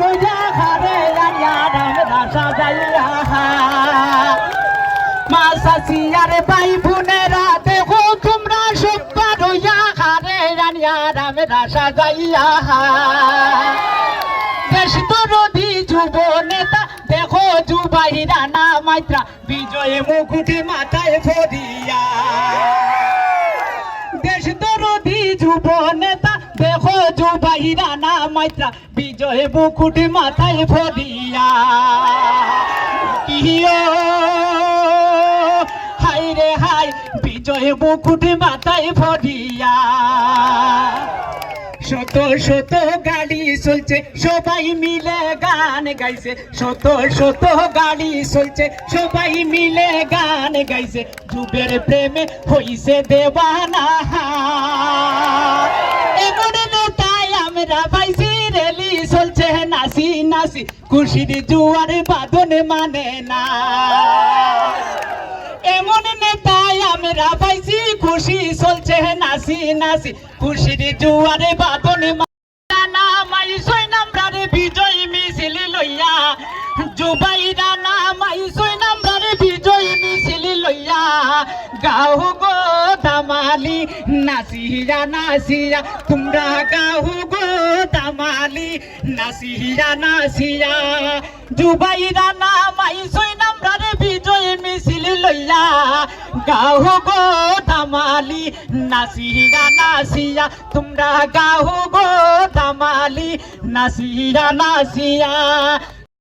দইয়া খারে রানিয়া আমরা সাজাইয়া মা সাসিয়ারে ভাই বোনেরা দেখো তোমরা সব্বা রইয়া খারে রানিয়া আমরা সাজাইয়া দেশ দরদি যুব নেতা দেখো জুবাই রানা মাইত্রা বিজয় মুকুটে মাথায় ফরিয়া দেশ দরদি যুব নেতা দেখো জুবাই রানা মাইত্রা বিজয় মুকুটে মাথায় ফরিয়া কিও হাই রে হাই বিজয় মুকুটে মাথায় ফরিয়া শত শত গাড়ি চলছে সবাই মিলে গান গাইছে শত শত গাড়ি চলছে সবাই মিলে গান গাইছে যুবের প্রেমে হইছে দেবানা এমন নেতাই আমরা পাইছি রেলি চলছে নাচি নাচি খুশির জুয়ার বাঁধন মানে না এমন নেতাই আমরা পাইছি খুশি চলছে নাচি নাচি খুশির জুয়ারে বাঁধন না মাই সই নামরারে বিজয় মিছিল লইয়া জুবাই রানা মাই সই নামরারে বিজয় মিছিল লইয়া গাও গো দামালি নাচিয়া নাচিয়া তোমরা গাও গো দামালি নাচিয়া নাচিয়া জুবাই রানা মাই সই নামরারে বিজয় মিছিল লইয়া গাও গো দামালি নাচিয়া নাচিয়া তোমরা গাও গো দামালি নাচিয়া নাচিয়া